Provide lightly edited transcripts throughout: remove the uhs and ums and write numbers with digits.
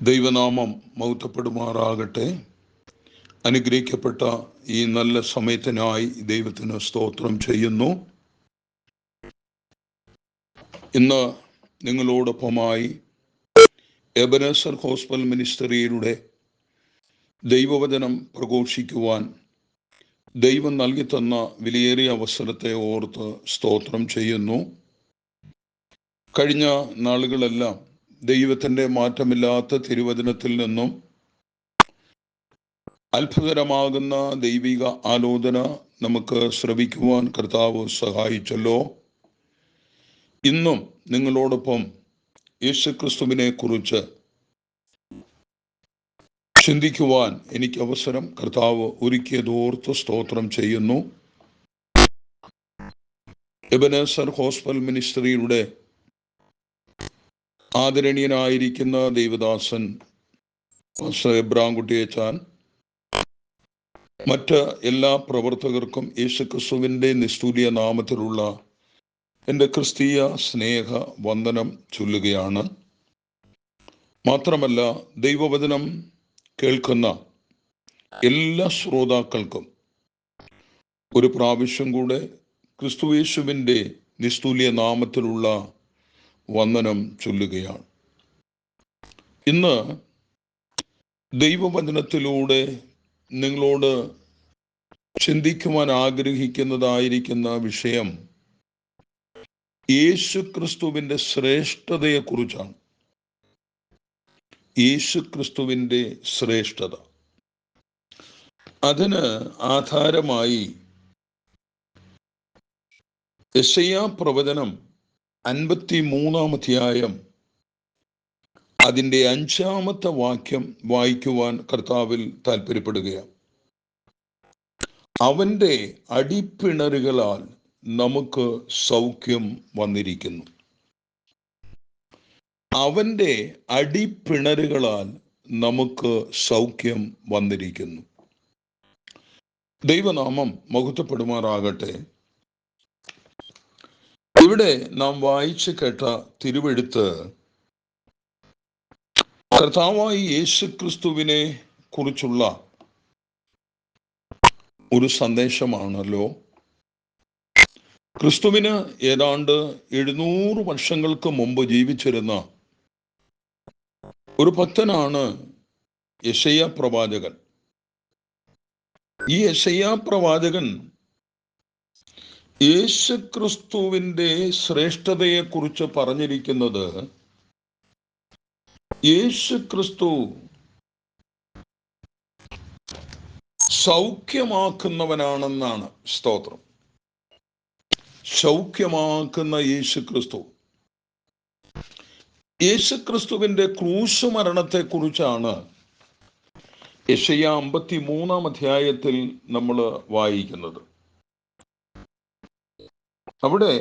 ദൈവനാമം മഹത്വപ്പെടുമാറാകട്ടെ. അനുഗ്രഹിക്കപ്പെട്ട ഈ നല്ല സമയത്തിനായി ദൈവത്തിന് സ്തോത്രം ചെയ്യുന്നു. ഇന്ന് നിങ്ങളോടൊപ്പമായി എബനേസർ ഗോസ്പൽ മിനിസ്ട്രിയിലൂടെ ദൈവവചനം പ്രഘോഷിക്കുവാൻ ദൈവം നൽകി തന്ന വിലയേറിയ അവസരത്തെ ഓർത്ത് സ്തോത്രം ചെയ്യുന്നു. കഴിഞ്ഞ നാളുകളെല്ലാം ദൈവത്തിൻ്റെ മാറ്റമില്ലാത്ത തിരുവചനത്തിൽ നിന്നും അത്ഭുതകരമാകുന്ന ദൈവിക ആലോചന നമുക്ക് ശ്രവിക്കുവാൻ കർത്താവ് സഹായിച്ചല്ലോ. ഇന്നും നിങ്ങളോടൊപ്പം യേശുക്രിസ്തുവിനെ കുറിച്ച് ചിന്തിക്കുവാൻ എനിക്ക് അവസരം കർത്താവ് ഒരുക്കിയതോർത്ത് സ്തോത്രം ചെയ്യുന്നു. എബനേസർ ഗോസ്പൽ മിനിസ്ട്രിയുടെ ആദരണീയനായിരിക്കുന്ന ദൈവദാസൻ എബ്രാംകുട്ടിയച്ചാൻ, മറ്റ് എല്ലാ പ്രവർത്തകർക്കും യേശുക്രിസ്തുവിൻ്റെ നിസ്തുല്യ നാമത്തിലുള്ള എൻ്റെ ക്രിസ്തീയ സ്നേഹ വന്ദനം ചൊല്ലുകയാണ്. മാത്രമല്ല, ദൈവവചനം കേൾക്കുന്ന എല്ലാ ശ്രോതാക്കൾക്കും ഒരു പ്രാവശ്യം കൂടെ ക്രിസ്തുയേശുവിൻ്റെ നിസ്തുല്യ നാമത്തിലുള്ള വന്ദനം ചൊല്ലുകയാണ്. ഇന്ന് ദൈവവചനത്തിലൂടെ നിങ്ങളോട് ചിന്തിക്കുവാൻ ആഗ്രഹിക്കുന്നതായിരിക്കുന്ന വിഷയം യേശുക്രിസ്തുവിൻ്റെ ശ്രേഷ്ഠതയെക്കുറിച്ചാണ്. യേശുക്രിസ്തുവിൻ്റെ ശ്രേഷ്ഠത. അതിന് ആധാരമായി യെശയ്യാ പ്രവചനം 53-ാം അധ്യായം അതിൻ്റെ 5-ാമത്തെ വാക്യം വായിക്കുവാൻ കർത്താവിൽ താല്പര്യപ്പെടുകയാണ്. അവൻ്റെ അടിപ്പിണറുകളാൽ നമുക്ക് സൗഖ്യം വന്നിരിക്കുന്നു. അവൻ്റെ അടിപ്പിണറുകളാൽ നമുക്ക് സൗഖ്യം വന്നിരിക്കുന്നു. ദൈവനാമം മഹത്വപ്പെടുമാറാകട്ടെ. ഇവിടെ നാം വായിച്ചു കേട്ട തിരുവെഴുത്ത് കർത്താവായ യേശുക്രിസ്തുവിനെ കുറിച്ചുള്ള ഒരു സന്ദേശമാണല്ലോ. ക്രിസ്തുവിന് ഏതാണ്ട് 700 വർഷങ്ങൾക്ക് മുമ്പ് ജീവിച്ചിരുന്ന ഒരു ഭക്തനാണ് യെശയ്യാ പ്രവാചകൻ. ഈ യെശയ്യാ പ്രവാചകൻ യേശുക്രിസ്തുവിൻ്റെ ശ്രേഷ്ഠതയെക്കുറിച്ച് പറഞ്ഞിരിക്കുന്നത് യേശുക്രിസ്തു സൗഖ്യമാക്കുന്നവനാണെന്നാണ്. സ്തോത്രം. സൗഖ്യമാക്കുന്ന യേശുക്രിസ്തു. യേശുക്രിസ്തുവിൻ്റെ ക്രൂശ് മരണത്തെക്കുറിച്ചാണ് യെശയ്യാ 53-ാം അധ്യായത്തിൽ നമ്മൾ വായിക്കുന്നത്. അവിടെ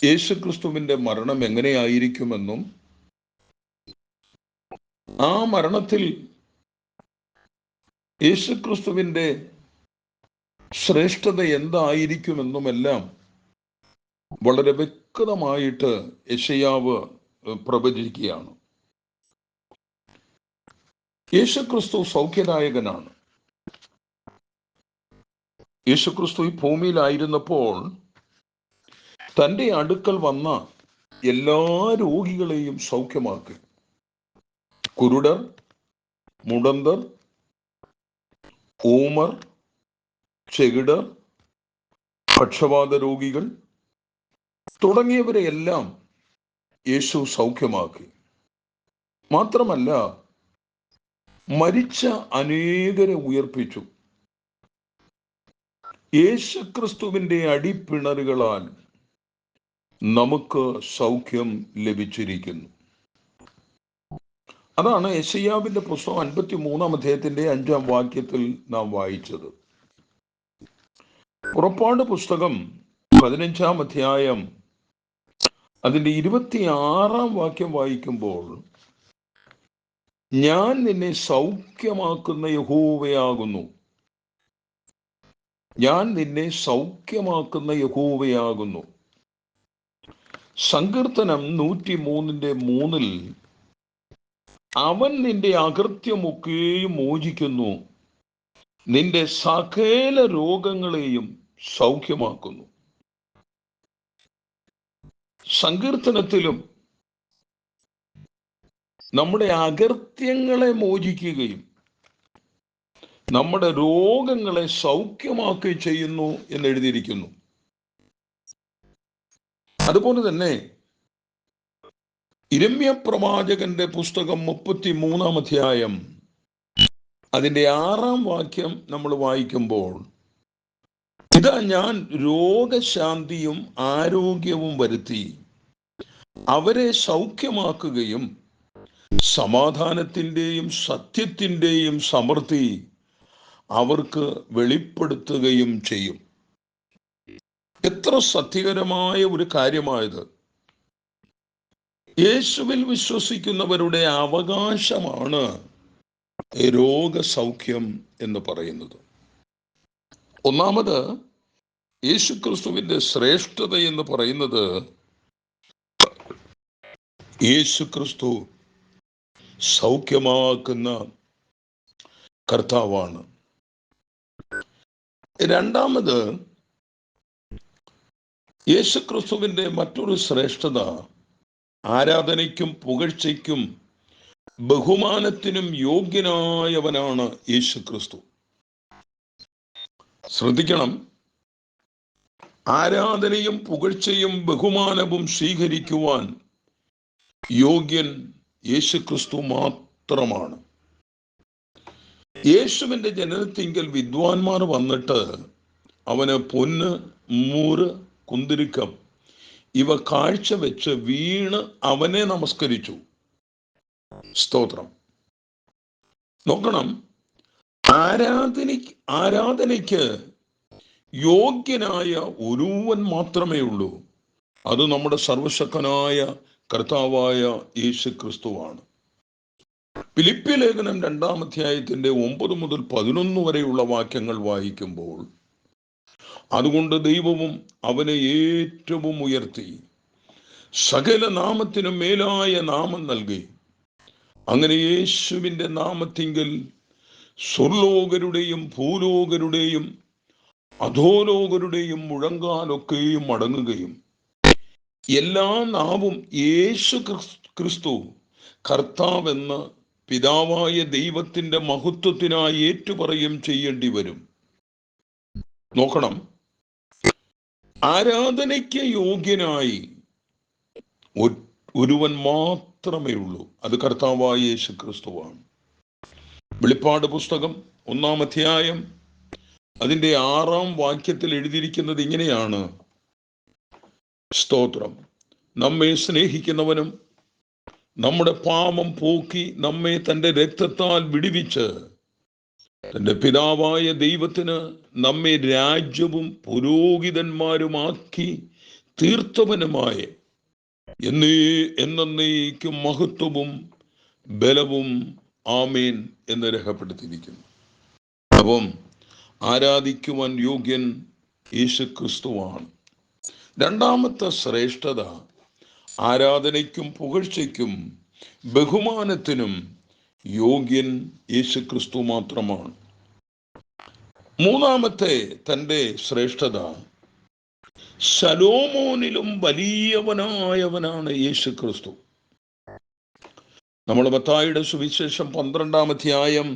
യേശുക്രിസ്തുവിൻ്റെ മരണം എങ്ങനെയായിരിക്കുമെന്നും ആ മരണത്തിൽ യേശുക്രിസ്തുവിൻ്റെ ശ്രേഷ്ഠത എന്തായിരിക്കുമെന്നുമെല്ലാം വളരെ വ്യക്തമായിട്ട് യെശയ്യാവ് പ്രവചിക്കുകയാണ്. യേശുക്രിസ്തു സൗഖ്യദായകനാണ്. യേശുക്രിസ്തു ഈ ഭൂമിയിലായിരുന്നപ്പോൾ തൻ്റെ അടുക്കൽ വന്ന എല്ലാ രോഗികളെയും സൗഖ്യമാക്കി. കുരുടർ, മുടന്തർ, ഊമർ, ചെകിടർ, പക്ഷവാത രോഗികൾ തുടങ്ങിയവരെയെല്ലാം യേശു സൗഖ്യമാക്കി. മാത്രമല്ല, മരിച്ച അനേകരെ ഉയർപ്പിച്ചു. യേശുക്രിസ്തുവിൻ്റെ അടിപ്പിണറുകളാൽ നമുക്ക് സൗഖ്യം ലഭിച്ചിരിക്കുന്നു. അതാണ് യെശയ്യാവിൻ്റെ പുസ്തകം 53-ാം അധ്യായത്തിൻ്റെ 5-ാം വാക്യത്തിൽ നാം വായിച്ചത്. പുറപ്പാട് പുസ്തകം 15-ാം അധ്യായം അതിൻ്റെ 26-ാം വാക്യം വായിക്കുമ്പോൾ, ഞാൻ നിന്നെ സൗഖ്യമാക്കുന്ന യഹോവയാകുന്നു, ഞാൻ നിന്നെ സൗഖ്യമാക്കുന്ന യഹോവയാകുന്നു. സങ്കീർത്തനം 103-ന്റെ 3-ൽ അവൻ നിന്റെ അകൃത്യമൊക്കെയും മോചിക്കുന്നു, നിന്റെ സകല രോഗങ്ങളെയും സൗഖ്യമാക്കുന്നു. സങ്കീർത്തനത്തിലും നമ്മുടെ അകൃത്യങ്ങളെ മോചിക്കുകയും നമ്മുടെ രോഗങ്ങളെ സൗഖ്യമാക്കുകയും ചെയ്യുന്നു എന്ന് എഴുതിയിരിക്കുന്നു. അതുപോലെ തന്നെ യിരെമ്യാ പ്രവാചകന്റെ പുസ്തകം 33-ാം അധ്യായം അതിന്റെ 6-ാം വാക്യം നമ്മൾ വായിക്കുമ്പോൾ, ഇതാ ഞാൻ രോഗശാന്തിയും ആരോഗ്യവും വരുത്തി അവരെ സൗഖ്യമാക്കുകയും സമാധാനത്തിൻ്റെയും സത്യത്തിൻ്റെയും സമൃദ്ധി അവർക്ക് വെളിപ്പെടുത്തുകയും ചെയ്യും. എത്ര സത്യകരമായ ഒരു കാര്യമായത്! യേശുവിൽ വിശ്വസിക്കുന്നവരുടെ അവകാശമാണ് രോഗസൗഖ്യം എന്ന് പറയുന്നത്. ഒന്നാമത്, യേശുക്രിസ്തുവിന്റെ ശ്രേഷ്ഠത എന്ന് പറയുന്നത് യേശുക്രിസ്തു സൗഖ്യമാക്കുന്ന കർത്താവാണ്. രണ്ടാമത്, യേശുക്രിസ്തുവിന്റെ മറ്റൊരു ശ്രേഷ്ഠത ആരാധനയ്ക്കും പുകഴ്ചയ്ക്കും ബഹുമാനത്തിനും യോഗ്യനായവനാണ് യേശുക്രിസ്തു. ശ്രദ്ധിക്കണം, ആരാധനയും പുകഴ്ചയും ബഹുമാനവും സ്വീകരിക്കുവാൻ യോഗ്യൻ യേശുക്രിസ്തു മാത്രമാണ്. യേശുവിന്റെ ജനനത്തിങ്കൽ വിദ്വാൻമാർ വന്നിട്ട് അവന് പൊന്ന്, മൂറ്, കുന്തിരിക്കം ഇവ കാഴ്ചവെച്ച് വീണ് അവനെ നമസ്കരിച്ചു. സ്തോത്രം. നോക്കണം, ആരാധനയ്ക്ക് യോഗ്യനായ ഒരുവൻ മാത്രമേ ഉള്ളൂ. അത് നമ്മുടെ സർവശക്തനായ കർത്താവായ യേശു ക്രിസ്തുവാണ്. ഫിലിപ്പി ലേഖനം 2-ാം അധ്യായത്തിന്റെ 9 മുതൽ 11 വരെയുള്ള വാക്യങ്ങൾ വായിക്കുമ്പോൾ, അതുകൊണ്ട് ദൈവവും അവനെ ഏറ്റവും ഉയർത്തി സകല നാമത്തിനും മേലായ നാമം നൽകി, അങ്ങനെ യേശുവിൻ്റെ നാമത്തിങ്കൽ സ്വർലോകരുടെയും ഭൂലോകരുടെയും അധോലോകരുടെയും മുഴങ്കാലൊക്കെയും മടങ്ങുകയും എല്ലാ നാവും യേശു ക്രിസ്തു കർത്താവെന്ന് പിതാവായ ദൈവത്തിന്റെ മഹത്വത്തിനായി ഏറ്റുപറയും ചെയ്യേണ്ടി വരും. നോക്കണം, ആരാധനയ്ക്ക് യോഗ്യനായി ഒരുവൻ മാത്രമേ ഉള്ളൂ. അത് കർത്താവായ യേശു ക്രിസ്തുവാണ്. വെളിപ്പാട് പുസ്തകം 1-ാം അധ്യായം അതിന്റെ 6-ാം വാക്യത്തിൽ എഴുതിയിരിക്കുന്നത് ഇങ്ങനെയാണ്: സ്തോത്രം, നമ്മെ സ്നേഹിക്കുന്നവനും നമ്മുടെ പാപം പോക്കി നമ്മെ തൻ്റെ രക്തത്താൽ വിടുവിച്ച് തൻ്റെ പിതാവായ ദൈവത്തിന് നമ്മെ രാജ്യവും പുരോഹിതന്മാരുമാക്കി തീർത്തവനുമായ എന്നേക്കും മഹത്വവും ബലവും ആമേൻ എന്ന് രേഖപ്പെടുത്തിയിരിക്കുന്നു. അപ്പം ആരാധിക്കുവാൻ യോഗ്യൻ യേശു ക്രിസ്തുവാണ്. രണ്ടാമത്തെ ശ്രേഷ്ഠത ആരാധനയ്ക്കും പുകഴ്ചയ്ക്കും ബഹുമാനത്തിനും യോഗ്യൻ യേശു ക്രിസ്തു മാത്രമാണ്. മൂന്നാമത്തെ തൻ്റെ ശ്രേഷ്ഠത ശലോമോനിലും വലിയവനായവനാണ് യേശു ക്രിസ്തു. നമ്മൾ മത്തായിയുടെ സുവിശേഷം 12-ാം അധ്യായം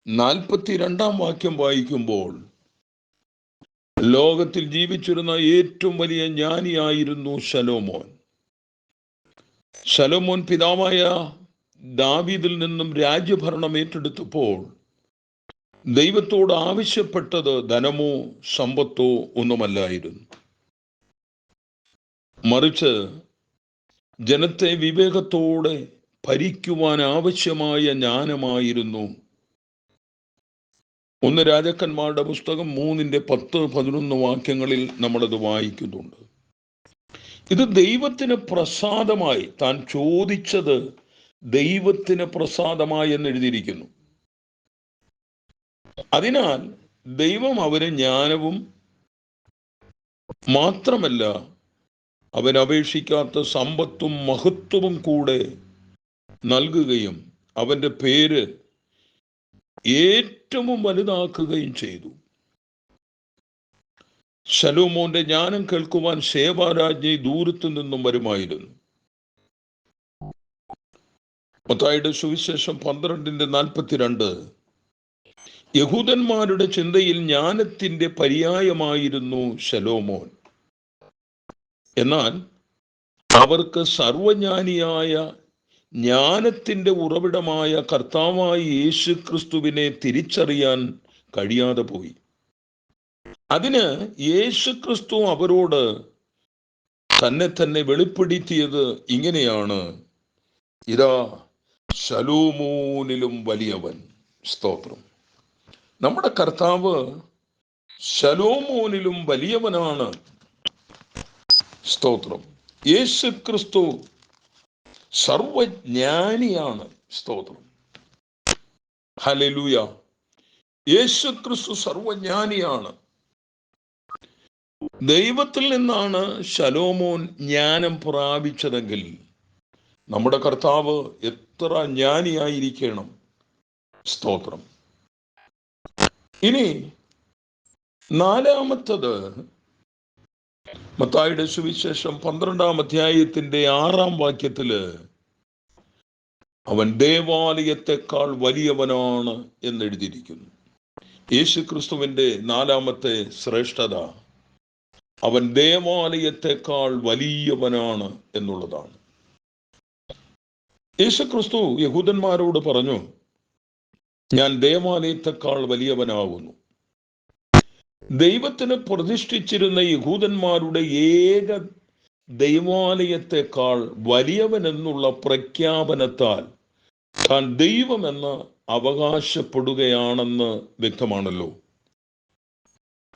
42-ാം വാക്യം വായിക്കുമ്പോൾ, ലോകത്തിൽ ജീവിച്ചിരുന്ന ഏറ്റവും വലിയ ജ്ഞാനിയായിരുന്നു ശലോമോൻ. ശലോമോൻ പിതാവായ ദാവീദിൽ നിന്നും രാജ്യഭരണം ഏറ്റെടുത്തപ്പോൾ ദൈവത്തോട് ആവശ്യപ്പെട്ടത് ധനമോ സമ്പത്തോ ഒന്നുമല്ലായിരുന്നു. മറിച്ച് ജനത്തെ വിവേകത്തോടെ ഭരിക്കുവാൻ ആവശ്യമായ ജ്ഞാനമായിരുന്നു. 1 രാജാക്കന്മാരുടെ പുസ്തകം 3-10-11 വാക്യങ്ങളിൽ നമ്മളത് വായിക്കുന്നുണ്ട്. ഇത് ദൈവത്തിന് പ്രസാദമായി, താൻ ചോദിച്ചത് ദൈവത്തിന് പ്രസാദമായി എന്ന് എഴുതിയിരിക്കുന്നു. അതിനാൽ ദൈവം അവന് ജ്ഞാനവും മാത്രമല്ല, അവൻ അപേക്ഷിക്കാത്ത സമ്പത്തും മഹത്വവും കൂടെ നൽകുകയും അവൻ്റെ പേര് ഏറ്റവും വലുതാക്കുകയും ചെയ്തു. ശലോമോന്റെ ജ്ഞാനം കേൾക്കുവാൻ ശേബാരാജ്ഞി ദൂരത്തു നിന്നും വരുമായിരുന്നു. മത്തായിയുടെ സുവിശേഷം 12:42 യഹൂദന്മാരുടെ ചിന്തയിൽ ജ്ഞാനത്തിന്റെ പര്യായമായിരുന്നു ശലോമോൻ. എന്നാൽ അവർക്ക് സർവജ്ഞാനിയായ ജ്ഞാനത്തിന്റെ ഉറവിടമായ കർത്താവായ യേശു ക്രിസ്തുവിനെ തിരിച്ചറിയാൻ കഴിയാതെ പോയി. അതിന് യേശു ക്രിസ്തു അവരോട് തന്നെ വെളിപ്പെടുത്തിയത് ഇങ്ങനെയാണ്: ഇതാ ശലോമോനിലും വലിയവൻ. സ്തോത്രം. നമ്മുടെ കർത്താവ് ശലോമോനിലും വലിയവനാണ്. സ്തോത്രം. യേശു ക്രിസ്തു സർവജ്ഞാനിയാണ്. സ്തോത്രം. ഹല്ലേലൂയ. യേശു ക്രിസ്തു സർവജ്ഞാനിയാണ്. ദൈവത്തിൽ നിന്നാണ് ശലോമോൻ ജ്ഞാനം പ്രാപിച്ചതെങ്കിൽ നമ്മുടെ കർത്താവ് എത്ര ജ്ഞാനിയായിരിക്കണം. സ്തോത്രം. ഇനി നാലാമത്തത് മത്തായിയുടെ സുവിശേഷം 12-ാം-അധ്യായത്തിന്റെ 6-ാം അവൻ ദേവാലയത്തെക്കാൾ വലിയവനാണ് എന്നെഴുതിയിരിക്കുന്നു. യേശു ക്രിസ്തുവിന്റെ 4-ാമത്തെ ശ്രേഷ്ഠത അവൻ ദേവാലയത്തെക്കാൾ വലിയവനാണ് എന്നുള്ളതാണ്. യേശു ക്രിസ്തു യഹൂദന്മാരോട് പറഞ്ഞു, ഞാൻ ദേവാലയത്തെക്കാൾ വലിയവനാകുന്നു. ദൈവത്തിന് പ്രതിഷ്ഠിച്ചിരുന്ന യഹൂദന്മാരുടെ ഏക ദൈവാലയത്തെക്കാൾ വലിയവൻ എന്നുള്ള പ്രഖ്യാപനത്താൽ താൻ ദൈവമെന്ന് അവകാശപ്പെടുകയാണെന്ന് വ്യക്തമാണല്ലോ.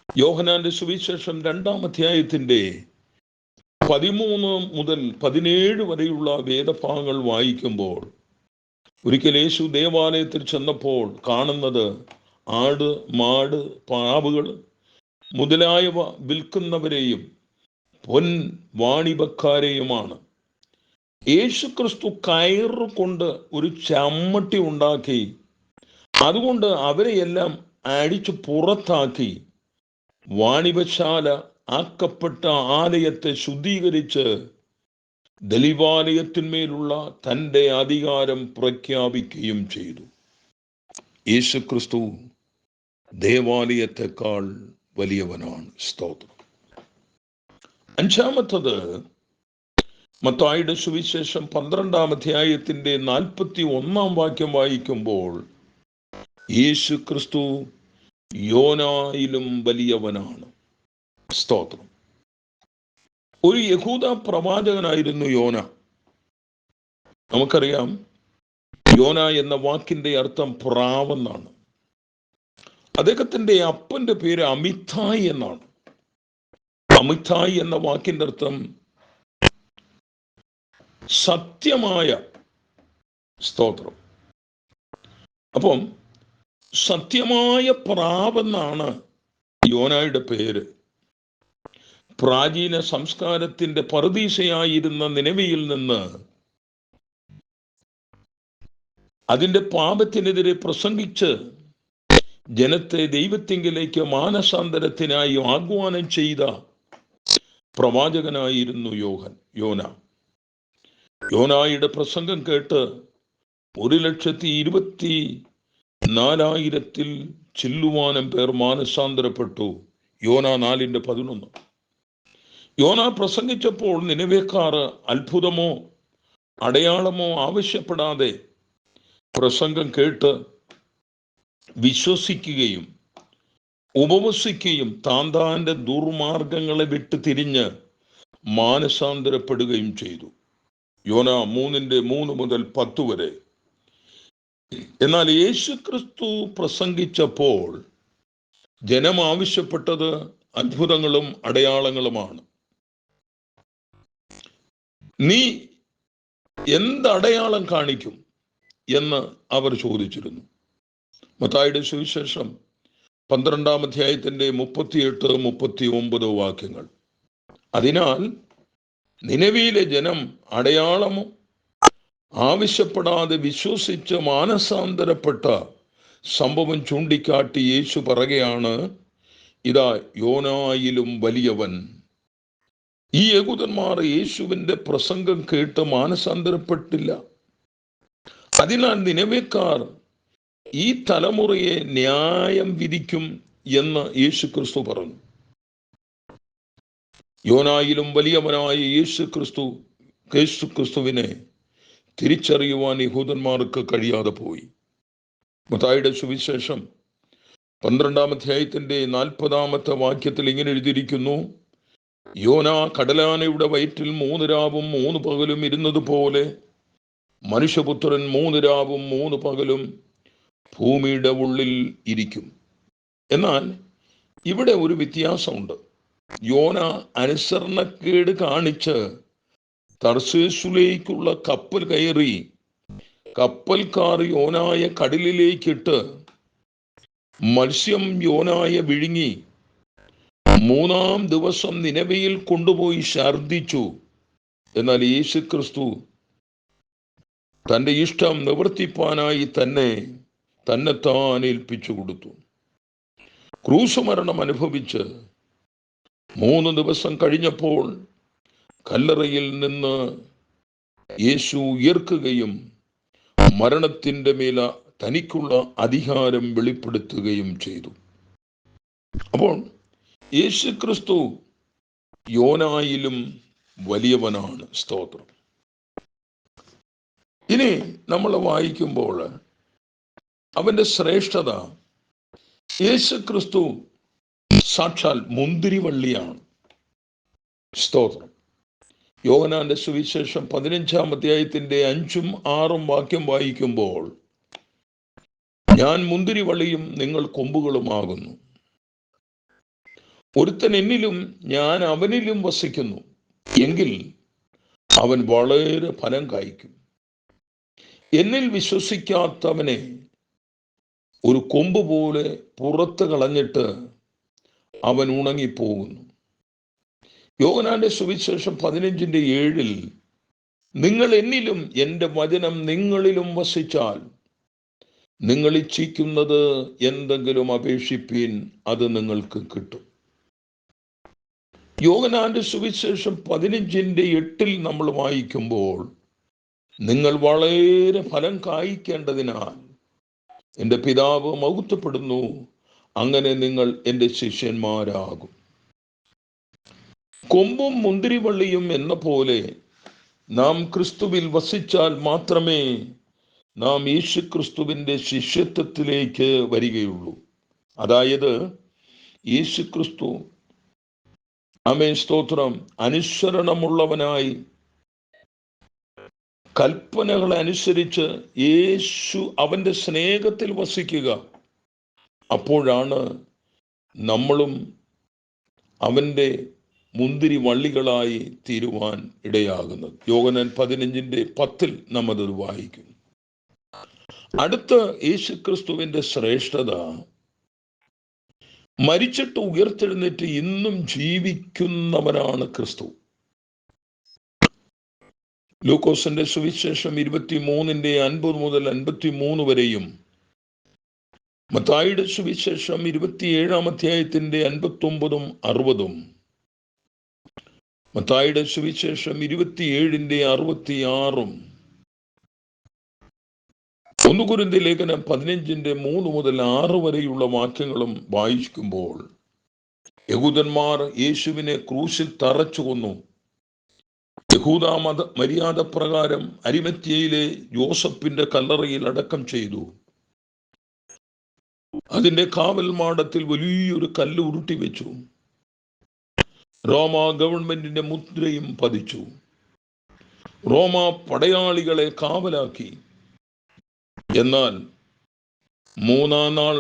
യോഹന്നാന്റെ സുവിശേഷം 2-ാം-അധ്യായത്തിന്റെ 13 മുതൽ 17 വരെയുള്ള വേദഭാഗങ്ങൾ വായിക്കുമ്പോൾ ഒരിക്കൽ യേശു ദേവാലയത്തിൽ ചെന്നപ്പോൾ കാണുന്നത് ആട്, മാട്, പ്രാവുകൾ മുതലായവ വിൽക്കുന്നവരെയും പൊൻ വാണിഭക്കാരെയുമാണ്. യേശു ക്രിസ്തു കയറ് കൊണ്ട് ഒരു ചമ്മട്ടി ഉണ്ടാക്കി അതുകൊണ്ട് അവരെയെല്ലാം അടിച്ചു പുറത്താക്കി വാണിഭശാല ആക്കപ്പെട്ട ആലയത്തെ ശുദ്ധീകരിച്ച് ദൈവാലയത്തിന്മേലുള്ള തൻ്റെ അധികാരം പ്രഖ്യാപിക്കുകയും ചെയ്തു. യേശു ക്രിസ്തു ദേവാലയത്തെക്കാൾ വലിയവനാണ്. സ്തോത്രം. 5-ാമത്തത് മത്തായിയുടെ സുവിശേഷം 12-ാം-അധ്യായത്തിന്റെ 41-ാം വാക്യം വായിക്കുമ്പോൾ യേശു ക്രിസ്തു യോനായിലും വലിയവനാണ്. സ്തോത്രം. ഒരു യഹൂദ പ്രവാചകനായിരുന്നു യോന. നമുക്കറിയാം, യോന എന്ന വാക്കിന്റെ അർത്ഥം പ്രാവെന്നാണ്. അദ്ദേഹത്തിന്റെ അപ്പന്റെ പേര് അമിത്തായി എന്നാണ്. അമിത്തായി എന്ന വാക്കിന്റെ അർത്ഥം സത്യമായ. സ്തോത്രം. അപ്പം സത്യമായ പ്രാവെന്നാണ് യോനായുടെ പേര്. പ്രാചീന സംസ്കാരത്തിന്റെ പറുദീസയായിരുന്ന നിനവയിൽ നിന്ന് അതിന്റെ പാപത്തിനെതിരെ പ്രസംഗിച്ച് ജനത്തെ ദൈവത്തിങ്കിലേക്ക് മാനസാന്തരത്തിനായി ആഹ്വാനം ചെയ്ത പ്രവാചകനായിരുന്നു യോന. യോനായുടെ പ്രസംഗം കേട്ട് 1,24,000 ചില്ലുവാനം പേർ മാനസാന്തരപ്പെട്ടു. യോന 4:11. യോന പ്രസംഗിച്ചപ്പോൾ നിനവേക്കാർ അത്ഭുതമോ അടയാളമോ ആവശ്യപ്പെടാതെ പ്രസംഗം കേട്ട് വിശ്വസിക്കുകയും ഉപവസിക്കുകയും താന്താന്റെ ദുർമാർഗങ്ങളെ വിട്ട് തിരിഞ്ഞ് മാനസാന്തരപ്പെടുകയും ചെയ്തു. യോന 3:3 മുതൽ 10 വരെ. എന്നാൽ യേശു ക്രിസ്തു പ്രസംഗിച്ചപ്പോൾ ജനം ആവശ്യപ്പെട്ടത് അത്ഭുതങ്ങളും അടയാളങ്ങളുമാണ്. നീ എന്തടയാളം കാണിക്കും എന്ന് അവർ ചോദിച്ചിരുന്നു. മത്തായിയുടെ സുവിശേഷം 12-ാം-അധ്യായത്തിന്റെ 38-39 വാക്യങ്ങൾ. അതിനാൽ നിനവിയിലെ ജനം അടയാളമോ ആവശ്യപ്പെടാതെ വിശ്വസിച്ച് മാനസാന്തരപ്പെട്ട സംഭവം ചൂണ്ടിക്കാട്ടി യേശു പറയുകയാണ്, ഇതാ യോനായിലും വലിയവൻ. ഈ യഹൂദന്മാർ യേശുവിന്റെ പ്രസംഗം കേട്ട് മാനസാന്തരപ്പെട്ടില്ല. അതിനാൽ നിനവേക്കാർ ഈ തലമുറയെ ന്യായം വിധിക്കും എന്ന് യേശു ക്രിസ്തു പറഞ്ഞു. യോനായിലും വലിയവനായ യേശു ക്രിസ്തുവിനെ തിരിച്ചറിയുവാൻ യഹൂദന്മാർക്ക് കഴിയാതെ പോയി. മത്തായിയുടെ സുവിശേഷം 12-ാം അധ്യായത്തിന്റെ 40-ാമത്തെ വാക്യത്തിൽ ഇങ്ങനെ എഴുതിയിരിക്കുന്നു, യോന കടലാനയുടെ വയറ്റിൽ 3 രാവും 3 പകലും ഇരുന്നത് പോലെ മനുഷ്യപുത്രൻ 3 രാവും 3 പകലും ഭൂമിയുടെ ഉള്ളിൽ ഇരിക്കും. എന്നാൽ ഇവിടെ ഒരു വ്യത്യാസമുണ്ട്. യോന അനുസരണക്കേട് കാണിച്ച് തർശീശിലേക്കുള്ള കപ്പൽ കയറി കപ്പൽക്കാർ യോനായെ കടലിലേക്കിട്ട് മത്സ്യം യോനായെ വിഴുങ്ങി 3-ാം ദിവസം നിനവയിൽ കൊണ്ടുപോയി ഛർദ്ദിച്ചു. എന്നാൽ യേശു ക്രിസ്തു തൻ്റെ ഇഷ്ടം നിവർത്തിപ്പാനായി തന്നെത്താൻ ഏൽപ്പിച്ചു കൊടുത്തു. ക്രൂശുമരണം അനുഭവിച്ച് 3 ദിവസം കഴിഞ്ഞപ്പോൾ കല്ലറയിൽ നിന്ന് യേശു ഉയർക്കുകയും മരണത്തിൻ്റെ മേൽ തനിക്കുള്ള അധികാരം വെളിപ്പെടുത്തുകയും ചെയ്തു. അപ്പോൾ യേശു ക്രിസ്തു യോനായിലും വലിയവനാണ്. സ്തോത്രം. ഇനി നമ്മൾ വായിക്കുമ്പോൾ അവന്റെ ശ്രേഷ്ഠത, യേശു ക്രിസ്തു സാക്ഷാൽ മുന്തിരിവള്ളിയാണ്. സ്തോത്രം. യോഹന്നാന്റെ സുവിശേഷം 15-ാം അധ്യായത്തിന്റെ 5-ഉം 6-ഉം വാക്യം വായിക്കുമ്പോൾ, ഞാൻ മുന്തിരിവള്ളിയും നിങ്ങൾ കൊമ്പുകളുമാകുന്നു. ഒരുത്തൻ എന്നിലും ഞാൻ അവനിലും വസിക്കുന്നു എങ്കിൽ അവൻ വളരെ ഫലം കായ്ക്കും. എന്നിൽ വിശ്വസിക്കാത്തവനെ ഒരു കൊമ്പ് പോലെ പുറത്ത് കളഞ്ഞിട്ട് അവൻ ഉണങ്ങിപ്പോകുന്നു. യോഹന്നാന്റെ സുവിശേഷം 15-7 നിങ്ങൾ എന്നിലും എൻ്റെ വചനം നിങ്ങളിലും വസിച്ചാൽ നിങ്ങൾ ഇച്ഛിക്കുന്നത് എന്തെങ്കിലും അപേക്ഷിപ്പീൻ, അത് നിങ്ങൾക്ക് കിട്ടും. യോഹന്നാന്റെ സുവിശേഷം 15-8 നമ്മൾ വായിക്കുമ്പോൾ, നിങ്ങൾ വളരെ ഫലം കായ്ക്കേണ്ടതിനാൽ എൻ്റെ പിതാവ് മഹത്വപ്പെടുന്നു, അങ്ങനെ നിങ്ങൾ എൻ്റെ ശിഷ്യന്മാരാകും. കൊമ്പും മുന്തിരിവള്ളിയും എന്ന പോലെ നാം ക്രിസ്തുവിൽ വസിച്ചാൽ മാത്രമേ നാം യേശു ക്രിസ്തുവിൻ്റെ ശിഷ്യത്വത്തിലേക്ക് വരികയുള്ളൂ. അതായത് യേശു ക്രിസ്തു, ആമേൻ സ്തോത്രം, അനുസരണമുള്ളവനായി കൽപ്പനകളെ അനുസരിച്ച് യേശു അവൻ്റെ സ്നേഹത്തിൽ വസിക്കുക. അപ്പോഴാണ് നമ്മളും അവൻ്റെ മുന്തിരി വള്ളികളായി തീരുവാൻ ഇടയാകുന്നത്. യോഹന്നാൻ 15-10 നാം അത് വായിക്കുന്നു. അടുത്ത യേശു ക്രിസ്തുവിൻ്റെ ശ്രേഷ്ഠത, മരിച്ചിട്ട് ഉയർത്തെഴുന്നേറ്റ് ഇന്നും ജീവിക്കുന്നവനാണ് ക്രിസ്തു. ലൂക്കോസിന്റെ സുവിശേഷം 23-50 മുതൽ 53 വരെയും, മത്തായിയുടെ സുവിശേഷം 27-ാം അധ്യായത്തിന്റെ 59-ഉം 60-ഉം, മത്തായിയുടെ സുവിശേഷം 27-ന്റെ 66-ഉം, 1 കൊരിന്ത്യർ ലേഖനം 15-ന്റെ 3 മുതൽ 6 വരെയുള്ള വാക്യങ്ങളും വായിക്കുമ്പോൾ, യഹൂദന്മാർ യേശുവിനെ ക്രൂശിൽ തറച്ചു കൊന്നു. യഹൂദ മര്യാദ പ്രകാരം അരിമത്യയിലെ യോസഫിന്റെ കല്ലറയിൽ അടക്കം ചെയ്തു. അതിന്റെ കാവൽ മാടത്തിൽ വലിയൊരു കല്ല് ഉരുട്ടി വെച്ചു. റോമ ഗവൺമെന്റിന്റെ മുദ്രയും പതിച്ചു. റോമ പടയാളികളെ കാവലാക്കി. എന്നാൽ 3-ാം നാൾ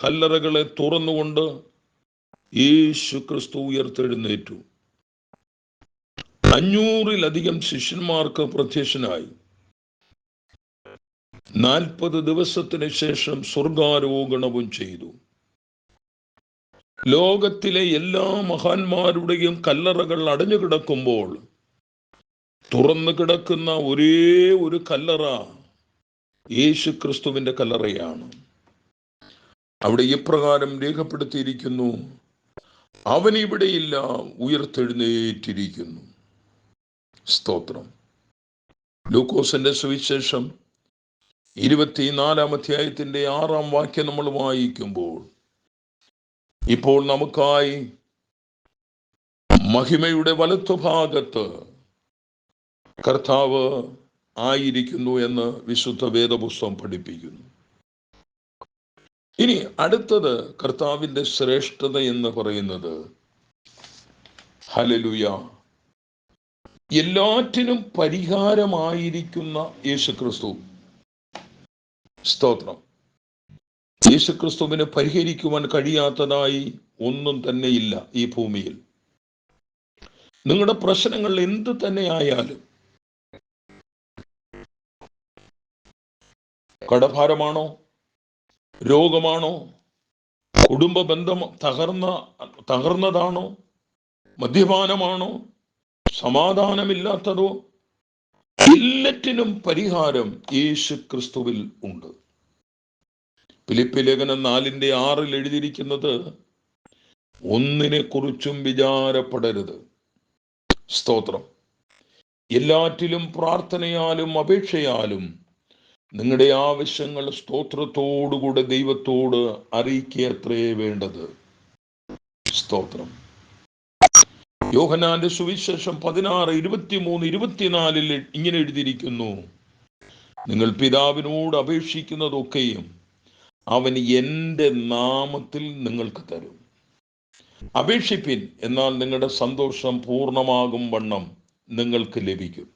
കല്ലറകളെ തുറന്നുകൊണ്ട് യേശു ക്രിസ്തു ഉയർത്തെഴുന്നേറ്റു. 500-ലധികം ശിഷ്യന്മാർക്ക് പ്രത്യക്ഷനായി. 40 ദിവസത്തിന് ശേഷം സ്വർഗാരോഹണവും ചെയ്തു. ലോകത്തിലെ എല്ലാ മഹാന്മാരുടെയും കല്ലറകൾ അടഞ്ഞു കിടക്കുമ്പോൾ തുറന്നു കിടക്കുന്ന ഒരേ ഒരു കല്ലറ യേശു ക്രിസ്തുവിന്റെ കല്ലറയാണ്. അവിടെ ഇപ്രകാരം രേഖപ്പെടുത്തിയിരിക്കുന്നു, അവൻ ഇവിടെയില്ല, ഉയർത്തെഴുന്നേറ്റിരിക്കുന്നു. സ്തോത്രം. ലൂക്കോസിന്റെ സുവിശേഷം 24 അധ്യായത്തിന്റെ 6 വാക്യം നമ്മൾ വായിക്കുമ്പോൾ, ഇപ്പോൾ നമുക്കായി മഹിമയുടെ വലത്തുഭാഗത്ത് കർത്താവ് ആയിരിക്കുന്നു എന്ന് വിശുദ്ധ വേദപുസ്തകം പഠിപ്പിക്കുന്നു. ഇനി അടുത്തത് കർത്താവിന്റെ ശ്രേഷ്ഠത എന്ന് പറയുന്നത്, ഹല്ലേലൂയ, എല്ലാറ്റിനും പരിഹാരമായിരിക്കുന്ന യേശുക്രിസ്തു. സ്തോത്രം. യേശുക്രിസ്തുവിന് പരിഹരിക്കുവാൻ കഴിയാത്തതായി ഒന്നും തന്നെയില്ല ഈ ഭൂമിയിൽ. നിങ്ങളുടെ പ്രശ്നങ്ങൾ എന്ത് തന്നെ ആയാലും, കടഭാരമാണോ, രോഗമാണോ, കുടുംബ ബന്ധം തകർന്നതാണോ, മദ്യപാനമാണോ, സമാധാനമില്ലാത്തതോ, എല്ലാറ്റിനും പരിഹാരം യേശു ക്രിസ്തുവിൽ ഉണ്ട്. ഫിലിപ്പി ലേഖനം 4:6 എഴുതിയിരിക്കുന്നത്, ഒന്നിനെ കുറിച്ചും വിചാരപ്പെടരുത്. സ്തോത്രം. എല്ലാറ്റിലും പ്രാർത്ഥനയാലും അപേക്ഷയാലും നിങ്ങളുടെ ആവശ്യങ്ങൾ സ്തോത്രത്തോടുകൂടെ ദൈവത്തോട് അറിയിക്കത്രേ വേണ്ടത്. സ്തോത്രം. യോഹന്നാന്റെ സുവിശേഷം 16:23-24 ഇങ്ങനെ എഴുതിയിരിക്കുന്നു, നിങ്ങൾ പിതാവിനോട് അപേക്ഷിക്കുന്നതൊക്കെയും അവൻ എൻ്റെ നാമത്തിൽ നിങ്ങൾക്ക് തരും. അപേക്ഷിപ്പിൻ, എന്നാൽ നിങ്ങളുടെ സന്തോഷം പൂർണ്ണമാകും വണ്ണം നിങ്ങൾക്ക് ലഭിക്കും.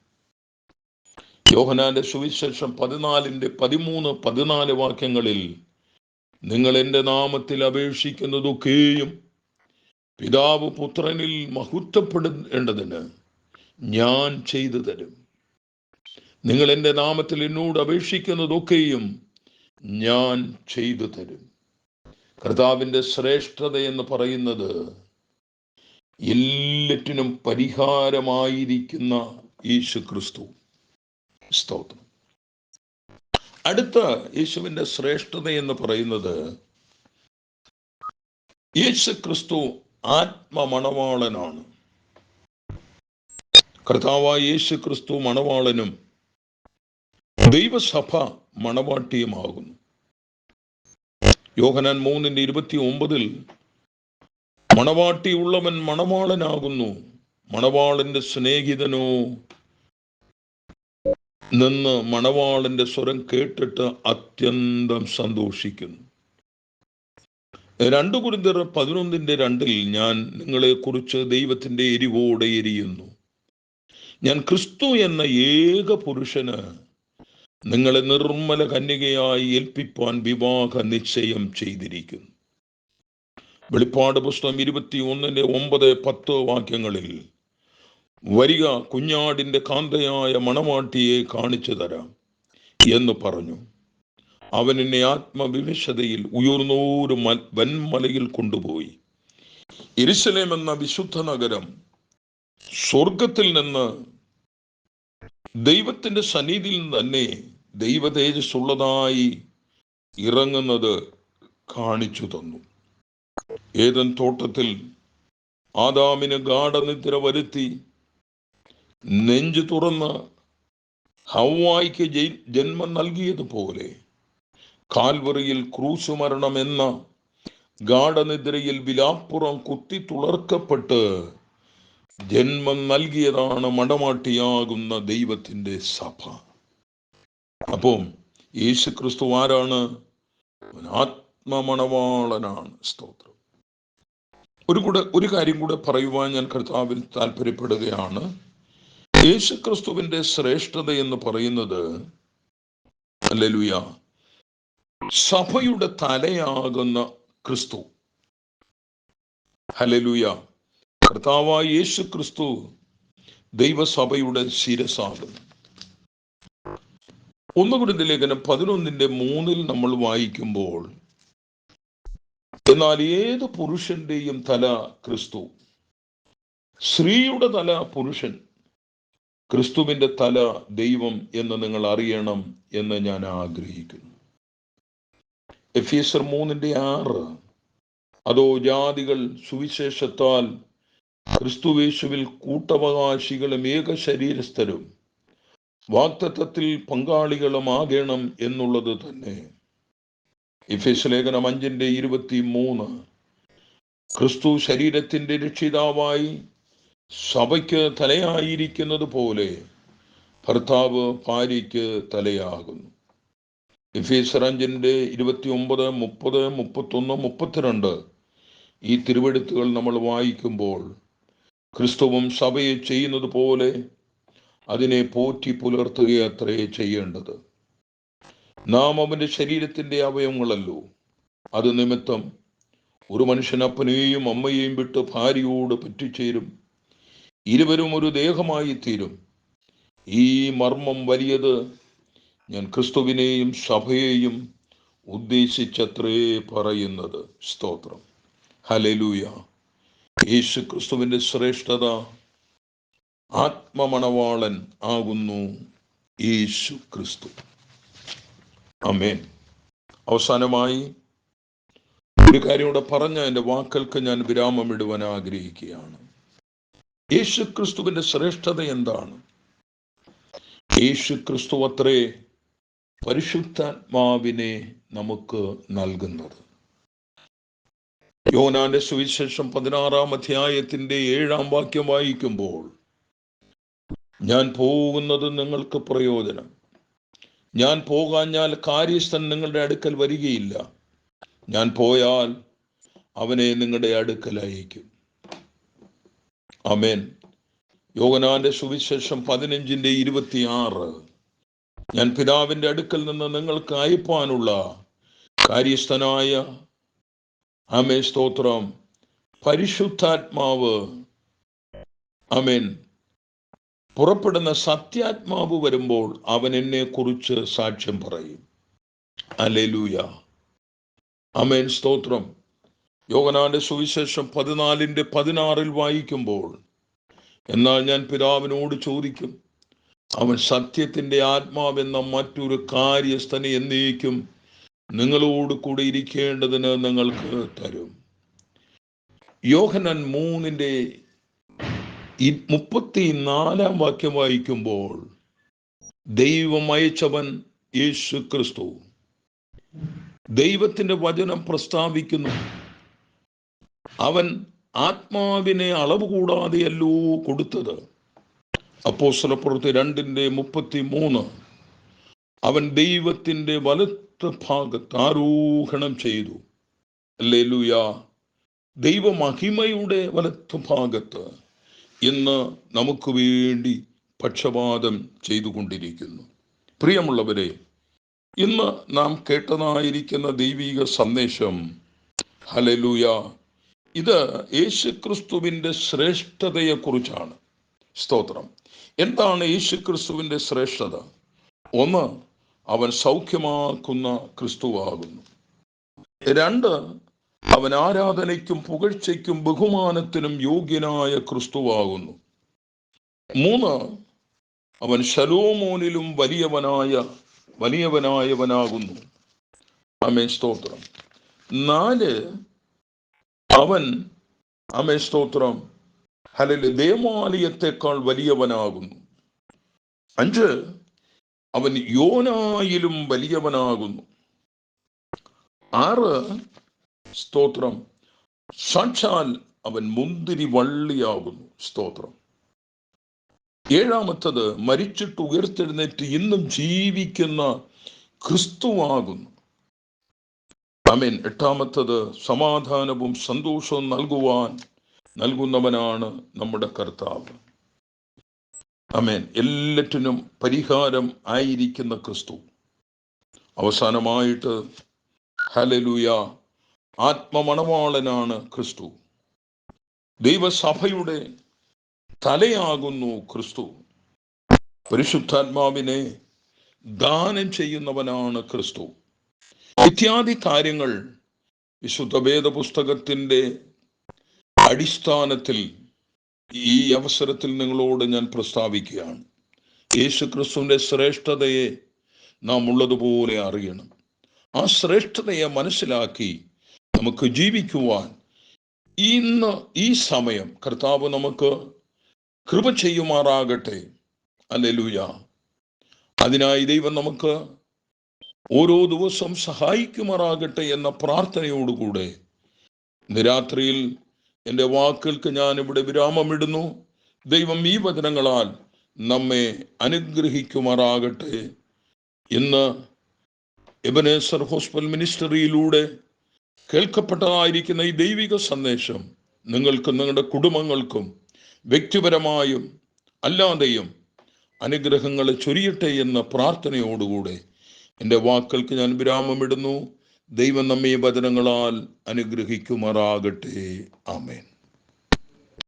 യോഹന്നാന്റെ സുവിശേഷം 14:13-14 വാക്യങ്ങളിൽ, നിങ്ങൾ എൻ്റെ നാമത്തിൽ അപേക്ഷിക്കുന്നതൊക്കെയും പിതാവ് പുത്രനിൽ മഹത്വപ്പെടേണ്ടതിന് ഞാൻ ചെയ്തു തരും. നിങ്ങൾ എൻ്റെ നാമത്തിൽ എന്നോട് അപേക്ഷിക്കുന്നതൊക്കെയും ഞാൻ ചെയ്തു തരും. കർത്താവിൻ്റെ ശ്രേഷ്ഠത എന്ന് പറയുന്നത് എല്ലാറ്റിനും പരിഹാരമായിരിക്കുന്ന യേശു ക്രിസ്തു. സ്തോത്രം. അടുത്ത യേശുവിൻ്റെ ശ്രേഷ്ഠത എന്ന് പറയുന്നത്, യേശു ക്രിസ്തു ആത്മമണവാളനാണ്. കർത്താവായ യേശു ക്രിസ്തു മണവാളനും ദൈവസഭ മണവാട്ടിയുമാകുന്നു. യോഹന്നാൻ 3:29 മണവാട്ടി ഉള്ളവൻ മണവാളനാകുന്നു, മണവാളന്റെ സ്നേഹിതനോ നിന്ന് മണവാളന്റെ സ്വരം കേട്ടിട്ട് അത്യന്തം സന്തോഷിക്കുന്നു. 2 കൊരിന്ത്യർ 11:2 ഞാൻ നിങ്ങളെ കുറിച്ച് ദൈവത്തിന്റെ എരിവോടെ എരിയുന്നു. ഞാൻ ക്രിസ്തു എന്ന ഏക പുരുഷന് നിങ്ങളെ നിർമ്മല കന്യകയായി ഏൽപ്പിപ്പാൻ വിവാഹ നിശ്ചയം ചെയ്തിരിക്കുന്നു. വെളിപ്പാട് പുസ്തകം 21:9-10 വാക്യങ്ങളിൽ, വരിക, കുഞ്ഞാടിന്റെ കാന്തയായ മണവാട്ടിയെ കാണിച്ചു തരാം എന്ന് പറഞ്ഞു. അവൻ എന്നെ ആത്മവിവശതയിൽ ഉയർന്നോരു വൻമലയിൽ കൊണ്ടുപോയി. യെരൂശലേം എന്ന വിശുദ്ധ നഗരം സ്വർഗത്തിൽ നിന്ന് ദൈവത്തിന്റെ സന്നിധിയിൽ തന്നെ ദൈവ തേജസ്സുള്ളതായി ഇറങ്ങുന്നത് കാണിച്ചു തന്നു. ഏദൻ തോട്ടത്തിൽ ആദാമിന് ഗാഢനിദ്ര വരുത്തി നെഞ്ചു തുറന്ന് ഹവ്വായ്ക്ക് ജന്മം നൽകിയതുപോലെ, കാൽവറിയിൽ ക്രൂശ് മരണം എന്ന ഗാഢനിദ്രയിൽ വിലാപ്പുറം കുത്തി തുളർക്കപ്പെട്ട് ജന്മം നൽകിയതാണ് മണവാട്ടിയാകുന്ന ദൈവത്തിന്റെ സഭ. അപ്പം യേശു ക്രിസ്തു ആരാണ്? ആത്മമണവാളനാണ്. സ്തോത്രം. ഒരു കാര്യം കൂടെ പറയുവാൻ ഞാൻ കർത്താവിൽ താല്പര്യപ്പെടുകയാണ്. യേശു ക്രിസ്തുവിന്റെ ശ്രേഷ്ഠത എന്ന് പറയുന്നത്, ഹല്ലേലൂയ, സഭയുടെ തലയാകുന്ന ക്രിസ്തു. ഹല്ലേലൂയ. കർത്താവായ യേശു ക്രിസ്തു ദൈവസഭയുടെ ശിരസാകുന്നു. 1 കൊരിന്ത്യർ ലേഖനം 11:3 നമ്മൾ വായിക്കുമ്പോൾ, എന്നാൽ ഏത് പുരുഷന്റെയും തല ക്രിസ്തു, സ്ത്രീയുടെ തല പുരുഷൻ, ക്രിസ്തുവിൻ്റെ തല ദൈവം എന്ന് നിങ്ങൾ അറിയണം എന്ന് ഞാൻ ആഗ്രഹിക്കുന്നു. എഫേസ്യർ 3:6 അതോ ജാതികൾ സുവിശേഷത്താൽ ക്രിസ്തുവേശുവിൽ കൂട്ടവകാശികളും ഏക ശരീരസ്ഥരും വാഗ്ദത്തത്തിൽ പങ്കാളികളുമാകണം എന്നുള്ളത് തന്നെ. എഫേസ്യ ലേഖനം 5:23 ക്രിസ്തു ശരീരത്തിന്റെ രക്ഷിതാവായി സഭയ്ക്ക് തലയായിരിക്കുന്നത് പോലെ ഭർത്താവ് ഭാര്യയ്ക്ക് തലയാകുന്നു. എഫേസ്യർ 5:29, 30, 31, 32 ഈ തിരുവെഴുത്തുകൾ നമ്മൾ വായിക്കുമ്പോൾ ക്രിസ്തുവും സഭയെ ചെയ്യുന്നത് പോലെ അതിനെ പോറ്റി പുലർത്തുകയത്രേ ചെയ്യേണ്ടത്. നാം അവന്റെ ശരീരത്തിന്റെ അവയവങ്ങളല്ലോ. അത് നിമിത്തം ഒരു മനുഷ്യൻ അപ്പനെയും അമ്മയെയും വിട്ട് ഭാര്യയോട് പറ്റിച്ചേരും, ഇരുവരും ഒരു ദേഹമായി തീരും. ഈ മർമ്മം വലിയത്. ഞാൻ ക്രിസ്തുവിനെയും സഭയെയും ഉദ്ദേശിച്ചത്രേ പറയുന്നത്. സ്തോത്രം. ഹല്ലേലൂയ. യേശു ക്രിസ്തുവിന്റെ ശ്രേഷ്ഠത ആത്മമണവാളൻ ആകുന്നു യേശു ക്രിസ്തു. ആമേൻ. അവസാനമായി ഒരു കാര്യം കൂടെ പറഞ്ഞ എൻ്റെ വാക്കുകൾക്ക് ഞാൻ വിരാമമിടുവാൻ ആഗ്രഹിക്കുകയാണ്. യേശു ക്രിസ്തുവിന്റെ ശ്രേഷ്ഠത എന്താണ്? യേശു ക്രിസ്തു അത്രേ പരിശുദ്ധാത്മാവിനെ നമുക്ക് നൽകുന്നത്. യോഹന്നാന്റെ സുവിശേഷം 16-ാം 7 വായിക്കുമ്പോൾ, ഞാൻ പോകുന്നത് നിങ്ങൾക്ക് പ്രയോജനം, ഞാൻ പോകാഞ്ഞാൽ കാര്യസ്ഥൻ നിങ്ങളുടെ അടുക്കൽ വരികയില്ല, ഞാൻ പോയാൽ അവനെ നിങ്ങളുടെ അടുക്കൽ അയക്കും. ആമേൻ. യോഹന്നാന്റെ സുവിശേഷം 15:26 ഞാൻ പിതാവിന്റെ അടുക്കൽ നിന്ന് നിങ്ങൾക്ക് അയപ്പാനുള്ള കാര്യസ്ഥനായ ആമേൻ സ്തോത്രം പരിശുദ്ധാത്മാവ്, ആമേൻ, പുറപ്പെടുന്ന സത്യാത്മാവ് വരുമ്പോൾ അവൻ എന്നെ കുറിച്ച് സാക്ഷ്യം പറയും. ഹല്ലേലൂയ. ആമേൻ സ്തോത്രം. യോഹന്നാന്റെ സുവിശേഷം 14:16 വായിക്കുമ്പോൾ, എന്നാൽ ഞാൻ പിതാവിനോട് ചോദിക്കും, അവൻ സത്യത്തിന്റെ ആത്മാവെന്ന മറ്റൊരു കാര്യസ്ഥനെ എന്നേക്കും നിങ്ങളോട് കൂടെ ഇരിക്കേണ്ടതിന് നിങ്ങൾക്ക് തരും. യോഹന്നാൻ 3:34 വായിക്കുമ്പോൾ, ദൈവം അയച്ചവൻ യേശു ക്രിസ്തു ദൈവത്തിന്റെ വചനം പ്രസ്താവിക്കുന്നു. അവൻ ആത്മാവിനെ അളവ് കൂടാതെയല്ലോ കൊടുത്തത്. അപ്പോസ്തലപ്രവൃത്തി 2:33 അവൻ ദൈവത്തിന്റെ വലത്ത് ഭാഗത്ത് ആരോഹണം ചെയ്തു. ഹല്ലേലൂയ. ദൈവമഹിമയുടെ വലത്ത് ഭാഗത്ത് ഇന്ന് നമുക്ക് വേണ്ടി പക്ഷപാതം ചെയ്തുകൊണ്ടിരിക്കുന്നു. പ്രിയമുള്ളവരെ, ഇന്ന് നാം കേട്ടതായിരിക്കുന്ന ദൈവിക സന്ദേശം, ഹല്ലേലൂയ, ഇത് യേശുക്രിസ്തുവിന്റെ ശ്രേഷ്ഠതയെക്കുറിച്ചാണ്. സ്തോത്രം. എന്താണ് യേശുക്രിസ്തുവിന്റെ ശ്രേഷ്ഠത? 1, അവൻ സൗഖ്യമാക്കുന്ന ക്രിസ്തുവാകുന്നു. 2, അവൻ ആരാധനയ്ക്കും പുകഴ്ചയ്ക്കും ബഹുമാനത്തിനും യോഗ്യനായ ക്രിസ്തുവാകുന്നു. 3, അവൻ ശലോമോനിലും വലിയവനായവനാകുന്നു. ആമേൻ സ്തോത്രം. 4, അവൻ ആമേൻ സ്തോത്രം ഹല്ലേലൂയ ദേവാലയത്തെക്കാൾ വലിയവനാകുന്നു. 5, അവൻ യോനായിലും വലിയവനാകുന്നു. 6, സ്തോത്രം, സാക്ഷാൽ അവൻ മുന്തിരി വള്ളിയാകുന്നു. സ്തോത്രം. 7, മരിച്ചിട്ട് ഉയർത്തെഴുന്നേറ്റ് ഇന്നും ജീവിക്കുന്ന ക്രിസ്തുവാകുന്നു. ആമേൻ. 8, സമാധാനവും സന്തോഷവും നൽകുന്നവനാണ് നമ്മുടെ കർത്താവ്. ആമേൻ. എല്ലാറ്റിനും പരിഹാരം ആയിരിക്കുന്ന ക്രിസ്തു. അവസാനമായിട്ട് ഹല്ലേലൂയ, ആത്മമണവാളനാണ് ക്രിസ്തു. ദൈവസഭയുടെ തലയാകുന്നു ക്രിസ്തു. പരിശുദ്ധാത്മാവിനെ ദാനം ചെയ്യുന്നവനാണ് ക്രിസ്തു. ഇത്യാദി കാര്യങ്ങൾ വിശുദ്ധ വേദപുസ്തകത്തിന്റെ അടിസ്ഥാനത്തിൽ ഈ അവസരത്തിൽ നിങ്ങളോട് ഞാൻ പ്രസ്താവിക്കുകയാണ്. യേശു ക്രിസ്തുവിൻ്റെ ശ്രേഷ്ഠതയെ നാം ഉള്ളതുപോലെ അറിയണം. ആ ശ്രേഷ്ഠതയെ മനസ്സിലാക്കി നമുക്ക് ജീവിക്കുവാൻ ഇന്ന് ഈ സമയം കർത്താവ് നമുക്ക് കൃപ ചെയ്യുമാറാകട്ടെ. ഹല്ലേലൂയ. അതിനായി ദൈവം നമുക്ക് ഓരോ ദിവസം സഹായിക്കുമാറാകട്ടെ എന്ന പ്രാർത്ഥനയോടുകൂടെ ഇന്ന് രാത്രിയിൽ എൻ്റെ വാക്കുകൾക്ക് ഞാൻ ഇവിടെ വിരാമമിടുന്നു. ദൈവം ഈ വചനങ്ങളാൽ നമ്മെ അനുഗ്രഹിക്കുമാറാകട്ടെ. ഇന്ന് എബനേസർ ഹോസ്പിറ്റൽ മിനിസ്റ്ററിയിലൂടെ കേൾക്കപ്പെട്ടതായിരിക്കുന്ന ഈ ദൈവിക സന്ദേശം നിങ്ങൾക്കും നിങ്ങളുടെ കുടുംബങ്ങൾക്കും വ്യക്തിപരമായും അല്ലാതെയും അനുഗ്രഹങ്ങളെ ചൊരിയട്ടെ എന്ന പ്രാർത്ഥനയോടുകൂടെ എൻ്റെ വാക്കുകൾക്ക് ഞാൻ വിരാമമിടുന്നു. ദൈവം നമ്മെ വചനങ്ങളാൽ അനുഗ്രഹിക്കുമാറാകട്ടെ. ആമേൻ.